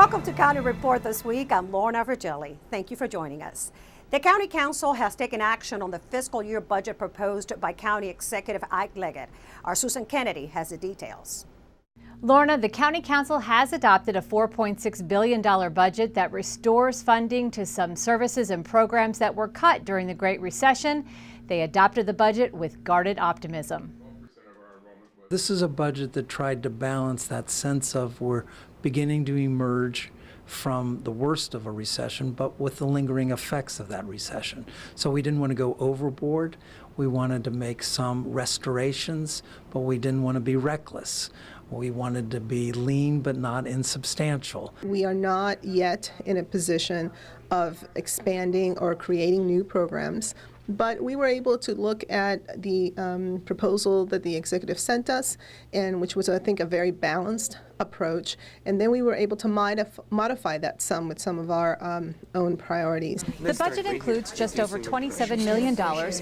Welcome to County Report this week. I'm Lorna Virgili. Thank you for joining us. The County Council has taken action on the fiscal year budget proposed by County Executive Ike Leggett. Our Susan Kennedy has the details. Lorna, the County Council has adopted a $4.6 billion budget that restores funding to some services and programs that were cut during the Great Recession. They adopted the budget with guarded optimism. This is a budget that tried to balance that sense of we're beginning to emerge from the worst of a recession, but with the lingering effects of that recession. So we didn't want to go overboard. We wanted to make some restorations, but we didn't want to be reckless. We wanted to be lean but not insubstantial. We are not yet in a position of expanding or creating new programs, but we were able to look at the proposal that the executive sent us, and which was, I think, a very balanced approach. And then we were able to modify that some with some of our own priorities. The budget includes just over $27 million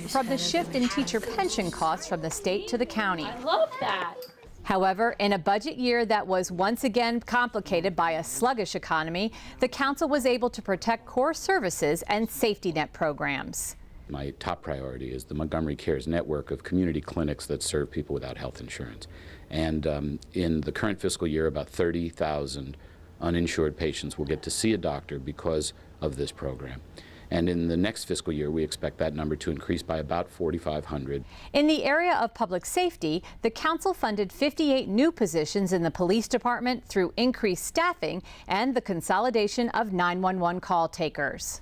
from the shift in teacher pension costs from the state to the county. I love that. However, in a budget year that was once again complicated by a sluggish economy, the council was able to protect core services and safety net programs. My top priority is the Montgomery Cares network of community clinics that serve people without health insurance. And in the current fiscal year, about 30,000 uninsured patients will get to see a doctor because of this program. And in the next fiscal year, we expect that number to increase by about 4,500. In the area of public safety, the council funded 58 new positions in the police department through increased staffing and the consolidation of 911 call takers.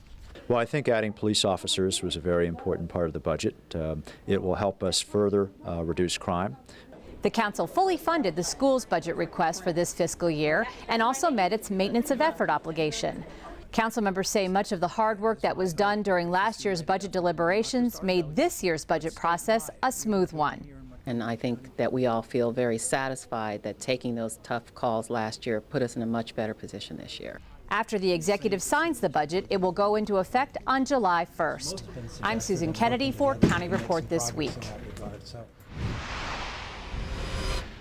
Well, I think adding police officers was a very important part of the budget. It will help us further reduce crime. The council fully funded the school's budget request for this fiscal year and also met its maintenance of effort obligation. Council members say much of the hard work that was done during last year's budget deliberations made this year's budget process a smooth one. And I think that we all feel very satisfied that taking those tough calls last year put us in a much better position this year. After the executive signs the budget, it will go into effect on July 1st. I'm Susan Kennedy for County Report This Week.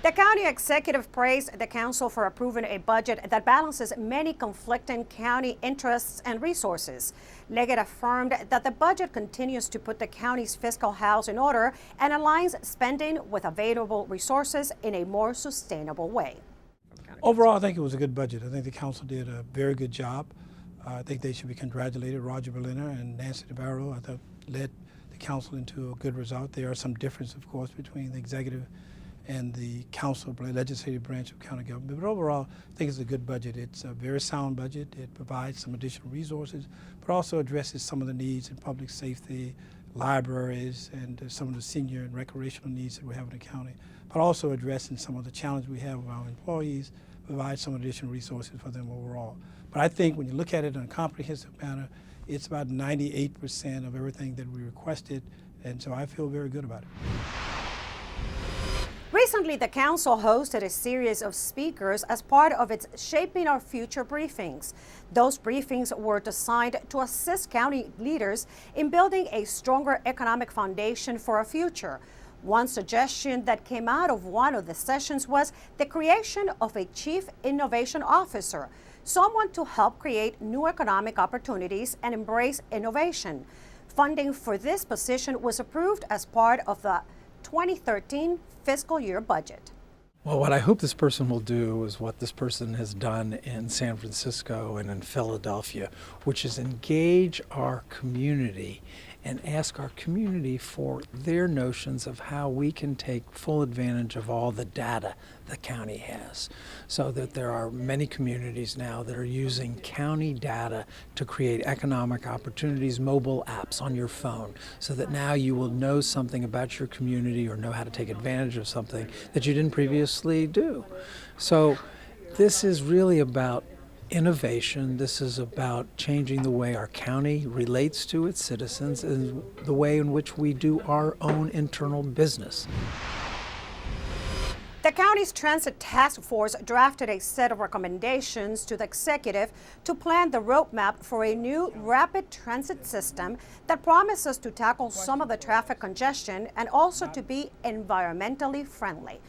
The county executive praised the council for approving a budget that balances many conflicting county interests and resources. Leggett affirmed that the budget continues to put the county's fiscal house in order and aligns spending with available resources in a more sustainable way. Overall, I think it was a good budget. I think the council did a very good job. I think they should be congratulated. Roger Berliner and Nancy DeBarrow, I thought, led the council into a good result. There are some differences, of course, between the executive and the council, legislative branch of county government. But overall, I think it's a good budget. It's a very sound budget. It provides some additional resources, but also addresses some of the needs in public safety, libraries, and some of the senior and recreational needs that we have in the county, but also addressing some of the challenges we have with our employees, provide some additional resources for them overall. But I think when you look at it in a comprehensive manner, it's about 98% of everything that we requested, and so I feel very good about it. Recently, the council hosted a series of speakers as part of its Shaping Our Future briefings. Those briefings were designed to assist county leaders in building a stronger economic foundation for our future. One suggestion that came out of one of the sessions was the creation of a Chief Innovation Officer, someone to help create new economic opportunities and embrace innovation. Funding for this position was approved as part of the 2013 fiscal year budget. Well, what I hope this person will do is what this person has done in San Francisco and in Philadelphia, which is engage our community and ask our community for their notions of how we can take full advantage of all the data the county has. So that there are many communities now that are using county data to create economic opportunities, mobile apps on your phone, so that now you will know something about your community or know how to take advantage of something that you didn't previously do. So this is really about innovation. This is about changing the way our county relates to its citizens and the way in which we do our own internal business. The county's transit task force drafted a set of recommendations to the executive to plan the roadmap for a new rapid transit system that promises to tackle some of the traffic congestion and also to be environmentally friendly.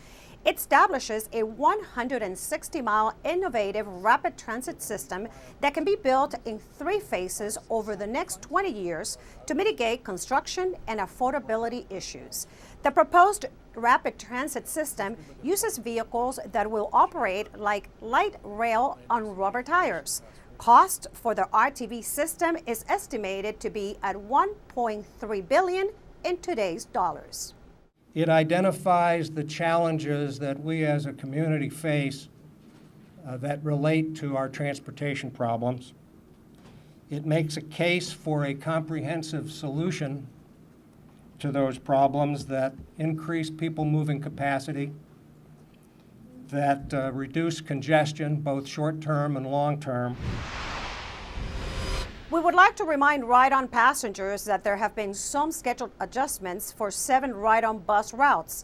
It establishes a 160-mile innovative rapid transit system that can be built in 3 phases over the next 20 years to mitigate construction and affordability issues. The proposed rapid transit system uses vehicles that will operate like light rail on rubber tires. Cost for the RTV system is estimated to be at $1.3 billion in today's dollars. It identifies the challenges that we as a community face that relate to our transportation problems. It makes a case for a comprehensive solution to those problems that increase people moving capacity, that reduce congestion, both short-term and long-term. We would like to remind ride-on passengers that there have been some scheduled adjustments for 7 ride-on bus routes.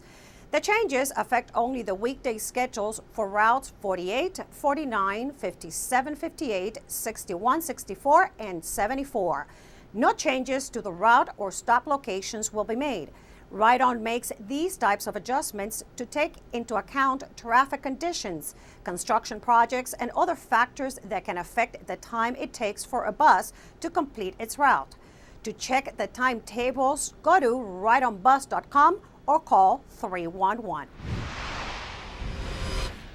The changes affect only the weekday schedules for routes 48, 49, 57, 58, 61, 64, and 74. No changes to the route or stop locations will be made. Ride-on makes these types of adjustments to take into account traffic conditions, construction projects, and other factors that can affect the time it takes for a bus to complete its route. To check the timetables, go to rideonbus.com or call 311.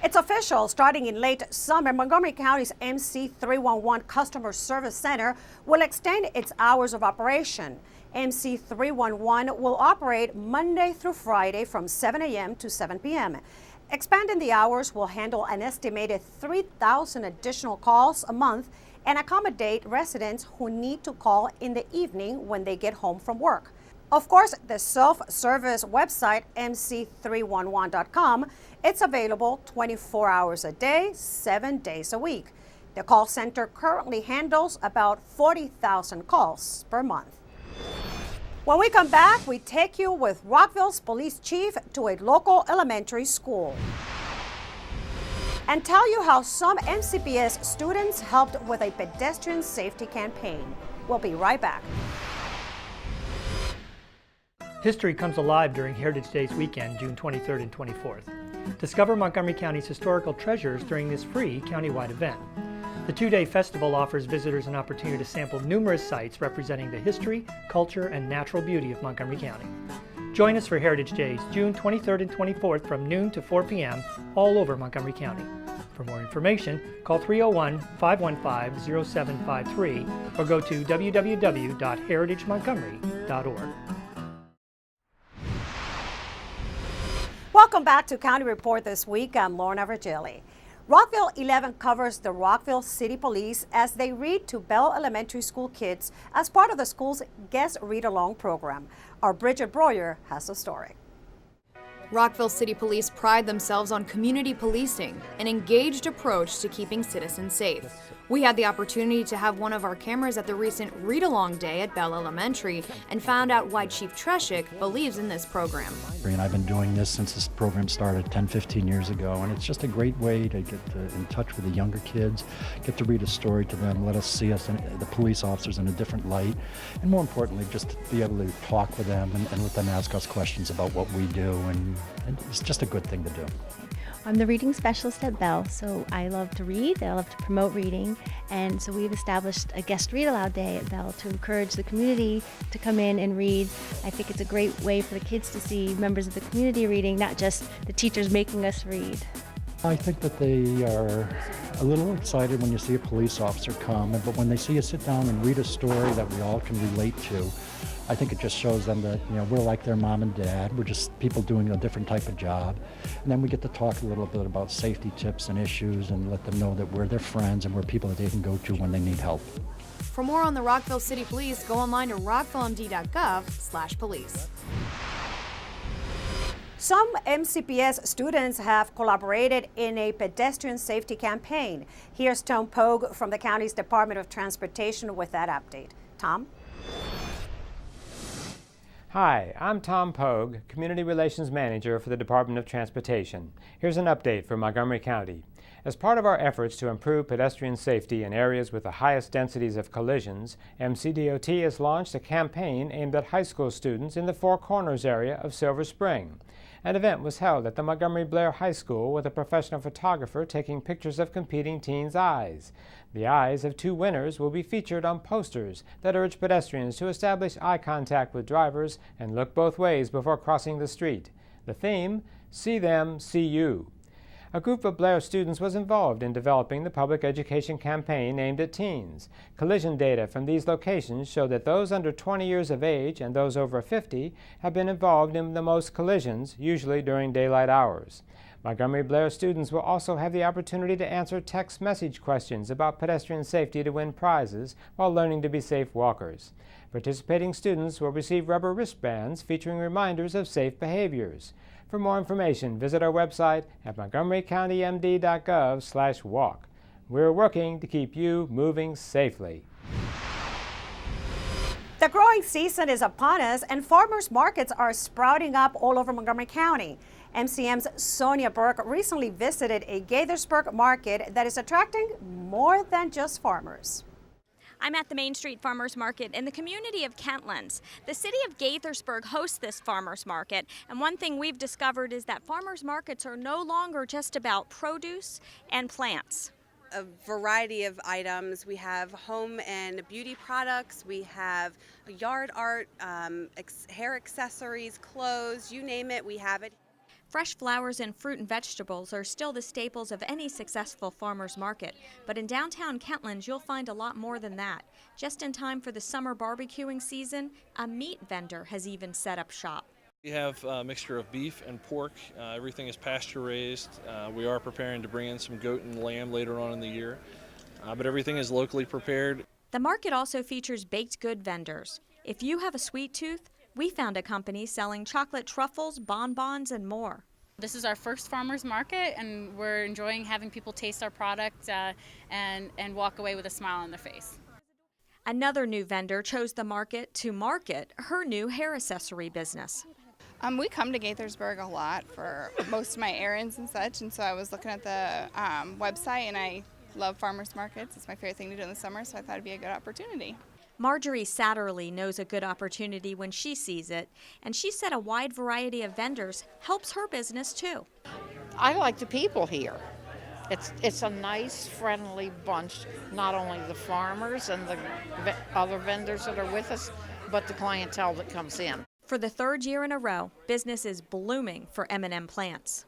It's official. Starting in late summer, Montgomery County's MC311 Customer Service Center will extend its hours of operation. MC311 will operate Monday through Friday from 7 a.m. to 7 p.m. Expanding the hours will handle an estimated 3,000 additional calls a month and accommodate residents who need to call in the evening when they get home from work. Of course, the self-service website, mc311.com, it's available 24 hours a day, 7 days a week. The call center currently handles about 40,000 calls per month. When we come back, we take you with Rockville's police chief to a local elementary school and tell you how some MCPS students helped with a pedestrian safety campaign. We'll be right back. History comes alive during Heritage Days weekend, June 23rd and 24th. Discover Montgomery County's historical treasures during this free countywide event. The 2-day festival offers visitors an opportunity to sample numerous sites representing the history, culture, and natural beauty of Montgomery County. Join us for Heritage Days, June 23rd and 24th from noon to 4 p.m. all over Montgomery County. For more information, call 301-515-0753 or go to www.heritagemontgomery.org. Welcome back to County Report this week. I'm Lorna Virgili. Rockville 11 covers the Rockville City Police as they read to Bell Elementary School kids as part of the school's Guest Read-Along program. Our Bridget Breuer has the story. Rockville City Police pride themselves on community policing, an engaged approach to keeping citizens safe. We had the opportunity to have one of our cameras at the recent read-along day at Bell Elementary and found out why Chief Treshik believes in this program. And I've been doing this since this program started 10-15 years ago, and it's just a great way to get in touch with the younger kids, get to read a story to them, let us see us, the police officers, in a different light, and more importantly, just to be able to talk with them and let them ask us questions about what we do, and it's just a good thing to do. I'm the reading specialist at Bell, so I love to read, I love to promote reading, and so we've established a guest read aloud day at Bell to encourage the community to come in and read. I think it's a great way for the kids to see members of the community reading, not just the teachers making us read. I think that they are a little excited when you see a police officer come, but when they see you sit down and read a story that we all can relate to, I think it just shows them that, we're like their mom and dad. We're just people doing a different type of job. And then we get to talk a little bit about safety tips and issues and let them know that we're their friends and we're people that they can go to when they need help. For more on the Rockville City Police, go online to rockvillemd.gov/police. Some MCPS students have collaborated in a pedestrian safety campaign. Here's Tom Pogue from the county's Department of Transportation with that update. Tom? Hi, I'm Tom Pogue, Community Relations Manager for the Department of Transportation. Here's an update for Montgomery County. As part of our efforts to improve pedestrian safety in areas with the highest densities of collisions, MCDOT has launched a campaign aimed at high school students in the Four Corners area of Silver Spring. An event was held at the Montgomery Blair High School with a professional photographer taking pictures of competing teens' eyes. The eyes of 2 winners will be featured on posters that urge pedestrians to establish eye contact with drivers and look both ways before crossing the street. The theme, See Them, See You. A group of Blair students was involved in developing the public education campaign aimed at teens. Collision data from these locations show that those under 20 years of age and those over 50 have been involved in the most collisions, usually during daylight hours. Montgomery Blair students will also have the opportunity to answer text message questions about pedestrian safety to win prizes while learning to be safe walkers. Participating students will receive rubber wristbands featuring reminders of safe behaviors. For more information, visit our website at montgomerycountymd.gov/walk. We're working to keep you moving safely. The growing season is upon us, and farmers markets are sprouting up all over Montgomery County. MCM's Sonia Burke recently visited a Gaithersburg market that is attracting more than just farmers. I'm at the Main Street Farmers Market in the community of Kentlands. The city of Gaithersburg hosts this farmers market, and one thing we've discovered is that farmers markets are no longer just about produce and plants. A variety of items. We have home and beauty products, we have yard art, hair accessories, clothes, you name it, we have it. Fresh flowers and fruit and vegetables are still the staples of any successful farmer's market, but in downtown Kentlands you'll find a lot more than that. Just in time for the summer barbecuing season, a meat vendor has even set up shop. We have a mixture of beef and pork. Everything is pasture raised. We are preparing to bring in some goat and lamb later on in the year, but everything is locally prepared. The market also features baked good vendors. If you have a sweet tooth, we found a company selling chocolate truffles, bonbons, and more. This is our first farmers market, and we're enjoying having people taste our product and walk away with a smile on their face. Another new vendor chose the market to market her new hair accessory business. We come to Gaithersburg a lot for most of my errands and such, and so I was looking at the website, and I love farmers markets. It's my favorite thing to do in the summer, so I thought it'd be a good opportunity. Marjorie Satterley knows a good opportunity when she sees it, and she said a wide variety of vendors helps her business too. I like the people here. It's a nice, friendly bunch, not only the farmers and the other vendors that are with us, but the clientele that comes in. For the 3rd year in a row, business is blooming for M&M Plants.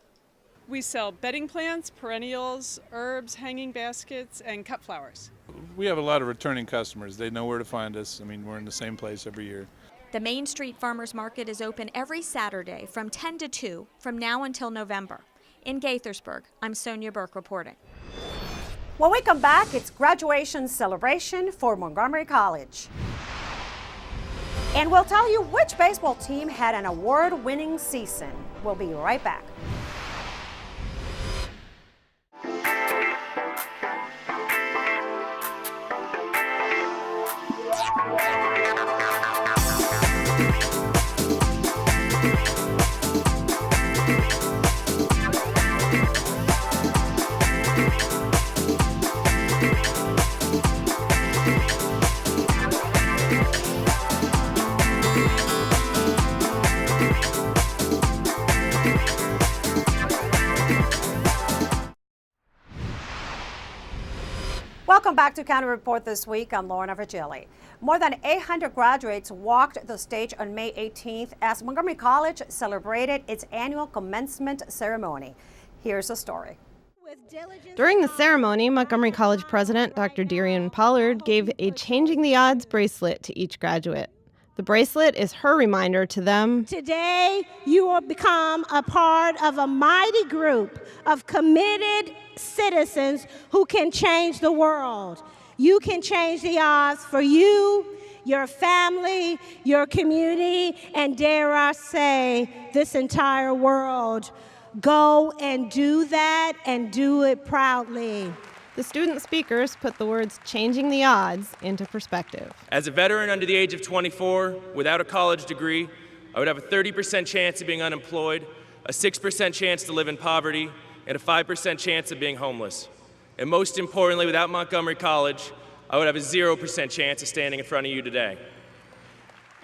We sell bedding plants, perennials, herbs, hanging baskets, and cut flowers. We have a lot of returning customers. They know where to find us. I mean, we're in the same place every year. The Main Street Farmers Market is open every Saturday from 10 to 2 from now until November. In Gaithersburg, I'm Sonia Burke reporting. When we come back, it's graduation celebration for Montgomery College. And we'll tell you which baseball team had an award-winning season. We'll be right back. Welcome back to County Report this week. I'm Lorna Virgili. More than 800 graduates walked the stage on May 18th as Montgomery College celebrated its annual commencement ceremony. Here's the story. During the ceremony, Montgomery College President Dr. Darian Pollard gave a Changing the Odds bracelet to each graduate. The bracelet is her reminder to them. Today, you will become a part of a mighty group of committed citizens who can change the world. You can change the odds for you, your family, your community, and dare I say, this entire world. Go and do that and do it proudly. The student speakers put the words changing the odds into perspective. As a veteran under the age of 24, without a college degree, I would have a 30% chance of being unemployed, a 6% chance to live in poverty, and a 5% chance of being homeless. And most importantly, without Montgomery College, I would have a 0% chance of standing in front of you today.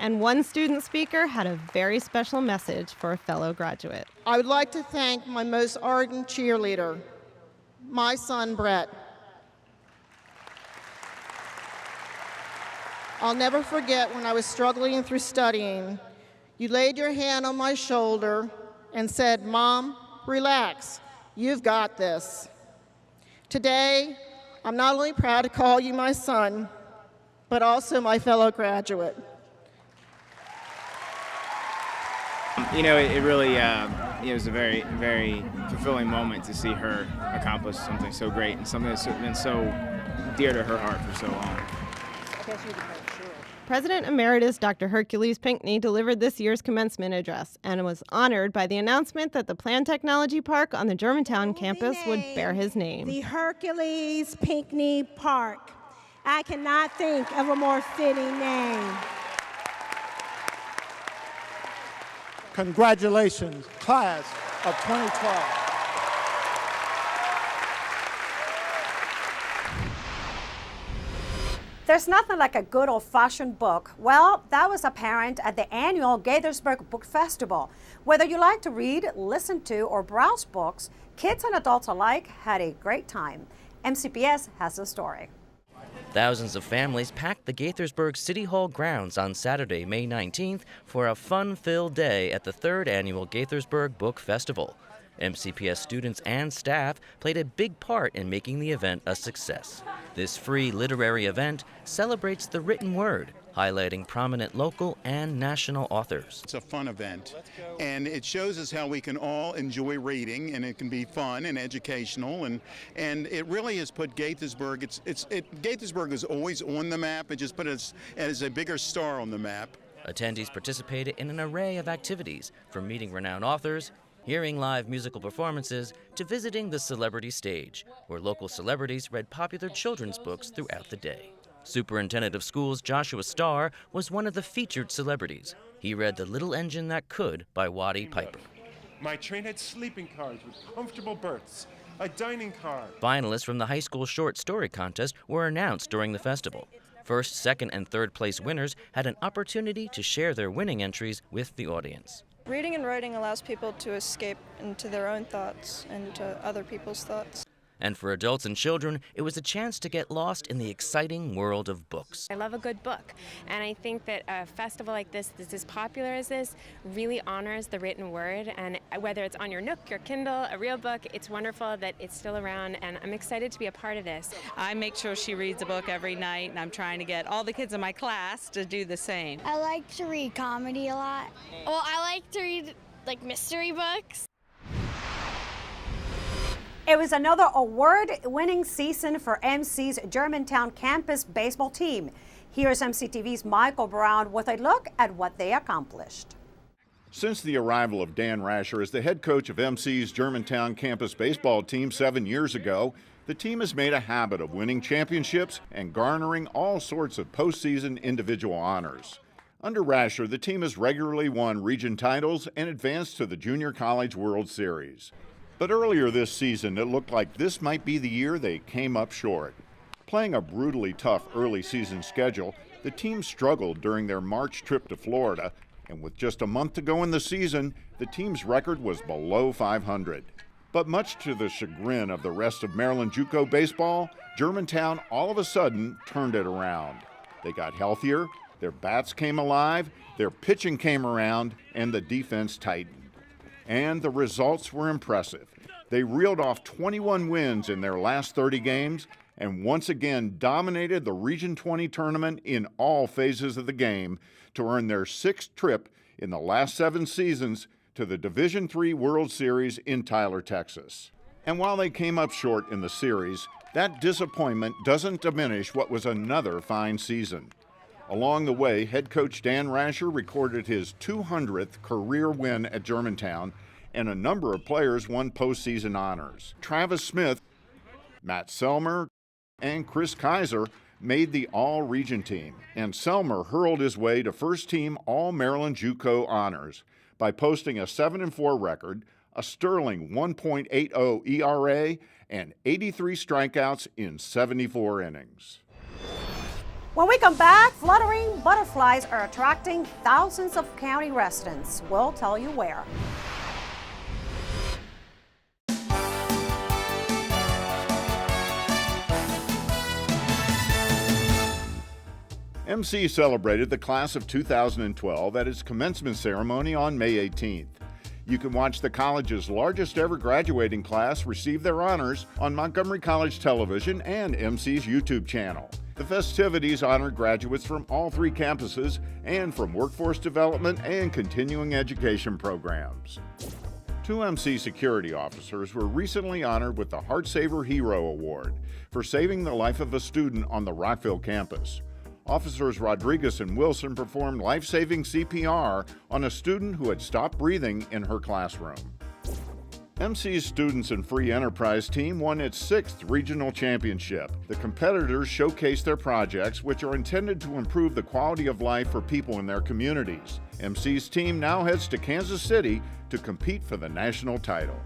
And one student speaker had a very special message for a fellow graduate. I would like to thank my most ardent cheerleader, my son Brett. I'll never forget when I was struggling through studying, you laid your hand on my shoulder and said, "Mom, relax, you've got this." Today, I'm not only proud to call you my son, but also my fellow graduate. You know, it really it was a very, very fulfilling moment to see her accomplish something so great and something that's been so dear to her heart for so long. President Emeritus Dr. Hercules Pinckney delivered this year's commencement address and was honored by the announcement that the Planned Technology Park on the Germantown campus would bear his name. The Hercules Pinckney Park. I cannot think of a more fitting name. Congratulations, class of 2012. There's nothing like a good old-fashioned book. Well, that was apparent at the annual Gaithersburg Book Festival. Whether you like to read, listen to, or browse books, kids and adults alike had a great time. MCPS has the story. Thousands of families packed the Gaithersburg City Hall grounds on Saturday, May 19th for a fun-filled day at the 3rd annual Gaithersburg Book Festival. MCPS students and staff played a big part in making the event a success. This free literary event celebrates the written word, highlighting prominent local and national authors. It's a fun event, and it shows us how we can all enjoy reading, and it can be fun and educational, and it really has put Gaithersburg, Gaithersburg is always on the map, it just put us as a bigger star on the map. Attendees participated in an array of activities, from meeting renowned authors, hearing live musical performances, to visiting the celebrity stage, where local celebrities read popular children's books throughout the day. Superintendent of Schools Joshua Starr was one of the featured celebrities. He read The Little Engine That Could by Waddy Piper. My train had sleeping cars with comfortable berths, a dining car. Finalists from the high school short story contest were announced during the festival. First, second, and third place winners had an opportunity to share their winning entries with the audience. Reading and writing allows people to escape into their own thoughts and to other people's thoughts. And for adults and children, it was a chance to get lost in the exciting world of books. I love a good book, and I think that a festival like this, that's as popular as this, really honors the written word, and whether it's on your Nook, your Kindle, a real book, it's wonderful that it's still around, and I'm excited to be a part of this. I make sure she reads a book every night, and I'm trying to get all the kids in my class to do the same. I like to read comedy a lot. Well, I like to read mystery books. It was another award-winning season for MC's Germantown campus baseball team. Here's MCTV's Michael Brown with a look at what they accomplished. Since the arrival of Dan Rasher as the head coach of MC's Germantown campus baseball team 7 years ago, the team has made a habit of winning championships and garnering all sorts of postseason individual honors. Under Rasher, the team has regularly won region titles and advanced to the Junior College World Series. But earlier this season, it looked like this might be the year they came up short. Playing a brutally tough early season schedule, the team struggled during their March trip to Florida, and with just a month to go in the season, the team's record was below 500. But much to the chagrin of the rest of Maryland JUCO baseball, Germantown all of a sudden turned it around. They got healthier, their bats came alive, their pitching came around, and the defense tightened. And the results were impressive. They reeled off 21 wins in their last 30 games and once again dominated the Region 20 tournament in all phases of the game to earn their 6th trip in the last 7 seasons to the Division III World Series in Tyler, Texas. And while they came up short in the series, that disappointment doesn't diminish what was another fine season. Along the way, head coach Dan Rasher recorded his 200th career win at Germantown, and a number of players won postseason honors. Travis Smith, Matt Selmer, and Chris Kaiser made the all-region team, and Selmer hurled his way to first-team All-Maryland JUCO honors by posting a 7-4 record, a sterling 1.80 ERA, and 83 strikeouts in 74 innings. When we come back, fluttering butterflies are attracting thousands of county residents. We'll tell you where. MC celebrated the class of 2012 at its commencement ceremony on May 18th. You can watch the college's largest ever graduating class receive their honors on Montgomery College television and MC's YouTube channel. The festivities honored graduates from all three campuses and from workforce development and continuing education programs. Two MC security officers were recently honored with the Heart Saver Hero Award for saving the life of a student on the Rockville campus. Officers Rodriguez and Wilson performed life-saving CPR on a student who had stopped breathing in her classroom. MC's Students and Free Enterprise team won its 6th regional championship. The competitors showcased their projects, which are intended to improve the quality of life for people in their communities. MC's team now heads to Kansas City to compete for the national title.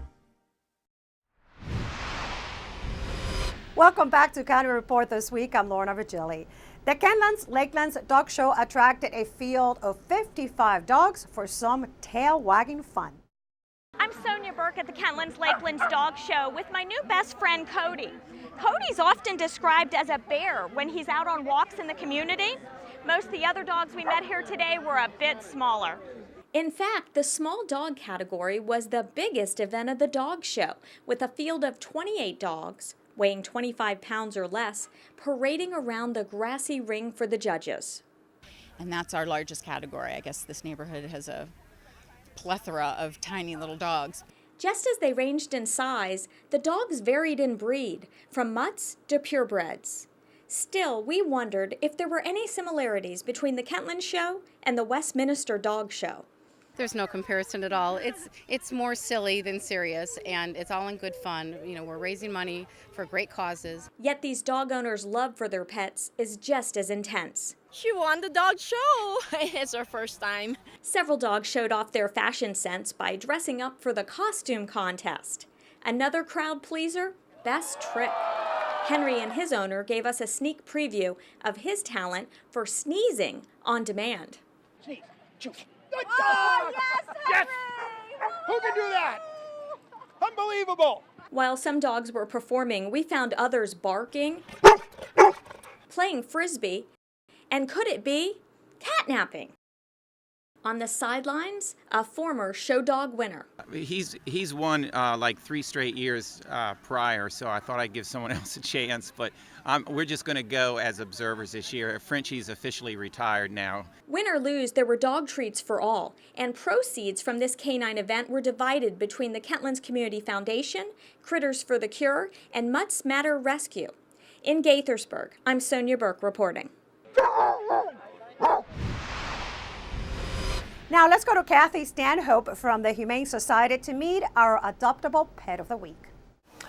Welcome back to County Report this week. I'm Lorna Virgili. The Kentlands Lakelands Dog Show attracted a field of 55 dogs for some tail-wagging fun. I'm Sonia Burke at the Kentlands Lakelands Dog Show with my new best friend, Cody. Cody's often described as a bear when he's out on walks in the community. Most of the other dogs we met here today were a bit smaller. In fact, the small dog category was the biggest event of the dog show, with a field of 28 dogs, weighing 25 pounds or less, parading around the grassy ring for the judges. And that's our largest category. I guess this neighborhood has a plethora of tiny little dogs. Just as they ranged in size, the dogs varied in breed, from mutts to purebreds. Still, we wondered if there were any similarities between the Kentlands Show and the Westminster Dog Show. There's no comparison at all. It's more silly than serious, and it's all in good fun. You know, we're raising money for great causes. Yet these dog owners' love for their pets is just as intense. She won the dog show. It's her first time. Several dogs showed off their fashion sense by dressing up for the costume contest. Another crowd pleaser, Best Trick. Henry and his owner gave us a sneak preview of his talent for sneezing on demand. Sneeze. Good dog! Yes! Who can do that? Unbelievable! While some dogs were performing, we found others barking, playing frisbee, and could it be catnapping? On the sidelines, a former show dog winner. He's won like 3 straight years prior, so I thought I'd give someone else a chance, but we're just going to go as observers this year. Frenchie's officially retired now. Win or lose, there were dog treats for all, and proceeds from this canine event were divided between the Kentlands Community Foundation, Critters for the Cure, and Mutts Matter Rescue. In Gaithersburg, I'm Sonia Burke reporting. Now let's go to Kathy Stanhope from the Humane Society to meet our adoptable pet of the week.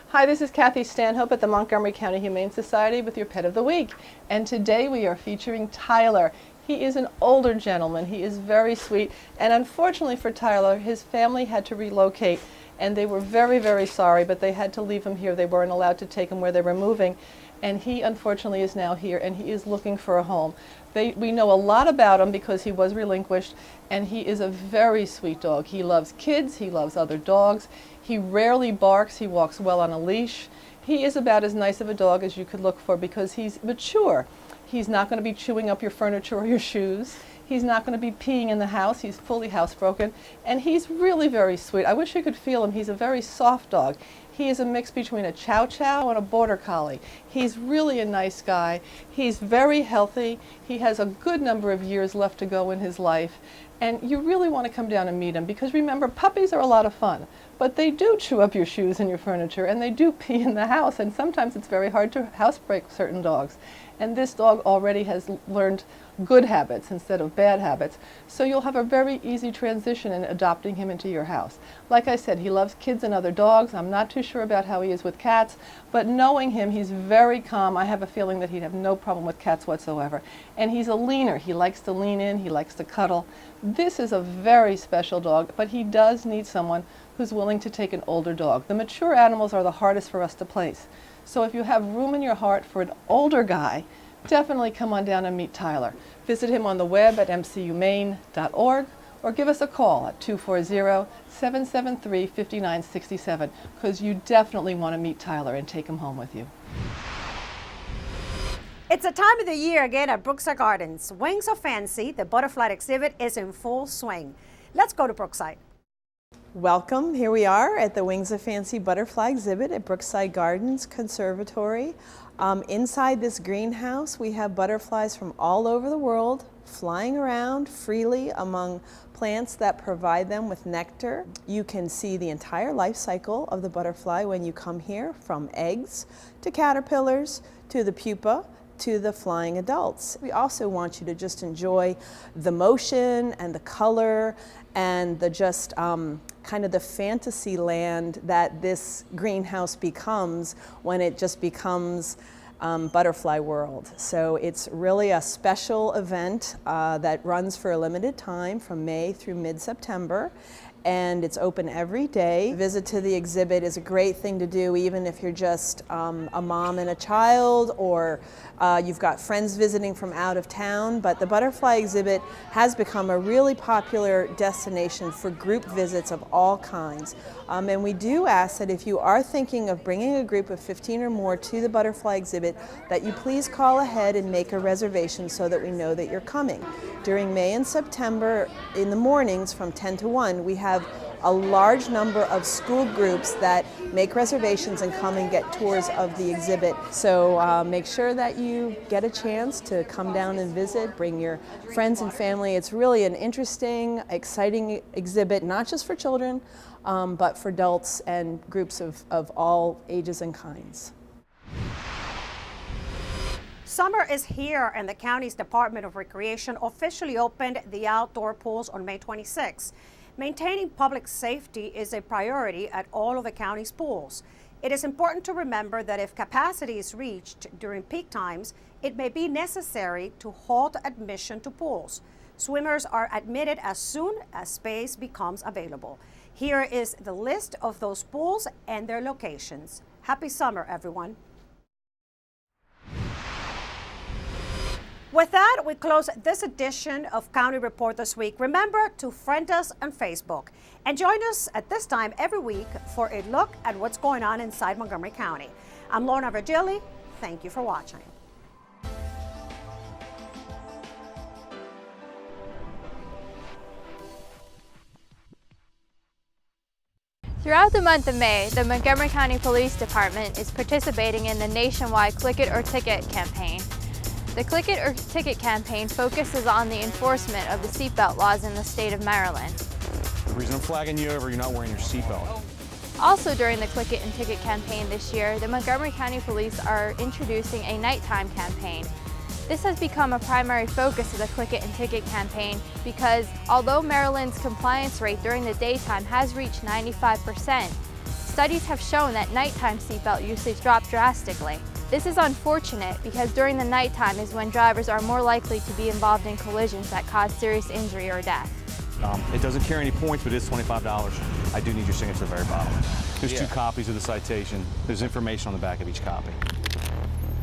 Hi, this is Kathy Stanhope at the Montgomery County Humane Society with your Pet of the Week. And today we are featuring Tyler. He is an older gentleman. He is very sweet. And unfortunately for Tyler, his family had to relocate. And they were very, very sorry, but they had to leave him here. They weren't allowed to take him where they were moving. And he unfortunately is now here, and he is looking for a home. We know a lot about him because he was relinquished, and he is a very sweet dog. He loves kids, he loves other dogs. He rarely barks, he walks well on a leash. He is about as nice of a dog as you could look for because he's mature. He's not going to be chewing up your furniture or your shoes. He's not going to be peeing in the house. He's fully housebroken, and he's really very sweet. I wish you could feel him. He's a very soft dog. He is a mix between a Chow Chow and a Border Collie. He's really a nice guy. He's very healthy. He has a good number of years left to go in his life. And you really want to come down and meet him because remember, puppies are a lot of fun. But they do chew up your shoes and your furniture, and they do pee in the house. And sometimes it's very hard to housebreak certain dogs. And this dog already has learned good habits instead of bad habits. So you'll have a very easy transition in adopting him into your house. Like I said, he loves kids and other dogs. I'm not too sure about how he is with cats, but knowing him, he's very calm. I have a feeling that he'd have no problem with cats whatsoever. And he's a leaner. He likes to lean in. He likes to cuddle. This is a very special dog, but he does need someone who's willing to take an older dog. The mature animals are the hardest for us to place. So if you have room in your heart for an older guy definitely come on down and meet Tyler. Visit him on the web at mcumaine.org or give us a call at 240-773-5967 because you definitely want to meet Tyler and take him home with you. It's a time of the year again at Brookside Gardens. Wings of Fancy, the butterfly exhibit, is in full swing. Let's go to Brookside. Welcome. Here we are at the Wings of Fancy butterfly exhibit at Brookside Gardens Conservatory. Inside this greenhouse, we have butterflies from all over the world flying around freely among plants that provide them with nectar. You can see the entire life cycle of the butterfly when you come here, from eggs to caterpillars to the pupa to the flying adults. We also want you to just enjoy the motion and the color and the just kind of the fantasy land that this greenhouse becomes when it just becomes Butterfly World. So it's really a special event that runs for a limited time from May through mid-September, and it's open every day. A visit to the exhibit is a great thing to do even if you're just a mom and a child, or you've got friends visiting from out of town. But the butterfly exhibit has become a really popular destination for group visits of all kinds. And we do ask that if you are thinking of bringing a group of 15 or more to the butterfly exhibit, that you please call ahead and make a reservation so that we know that you're coming. During May and September, in the mornings from 10 to 1, we have a large number of school groups that make reservations and come and get tours of the exhibit. So make sure that you get a chance to come down and visit, bring your friends and family. It's really an interesting, exciting exhibit, not just for children, but for adults and groups of all ages and kinds. Summer is here, and the county's Department of Recreation officially opened the outdoor pools on May 26. Maintaining public safety is a priority at all of the county's pools. It is important to remember that if capacity is reached during peak times, it may be necessary to halt admission to pools. Swimmers are admitted as soon as space becomes available. Here is the list of those pools and their locations. Happy summer, everyone. With that, we close this edition of County Report This Week. Remember to friend us on Facebook and join us at this time every week for a look at what's going on inside Montgomery County. I'm Lorna Virgili. Thank you for watching. Throughout the month of May, the Montgomery County Police Department is participating in the nationwide Click It or Ticket campaign. The Click It or Ticket campaign focuses on the enforcement of the seatbelt laws in the state of Maryland. The reason I'm flagging you over, you're not wearing your seatbelt. Also during the Click It and Ticket campaign this year, the Montgomery County Police are introducing a nighttime campaign. This has become a primary focus of the Click It and Ticket campaign because although Maryland's compliance rate during the daytime has reached 95%, studies have shown that nighttime seatbelt usage dropped drastically. This is unfortunate because during the nighttime is when drivers are more likely to be involved in collisions that cause serious injury or death. It doesn't carry any points, but it's $25. I do need your signature at the very bottom. There's 2 copies of the citation. There's information on the back of each copy.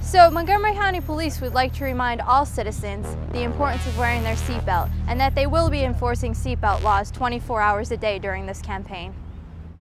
So Montgomery County Police would like to remind all citizens the importance of wearing their seatbelt and that they will be enforcing seatbelt laws 24 hours a day during this campaign.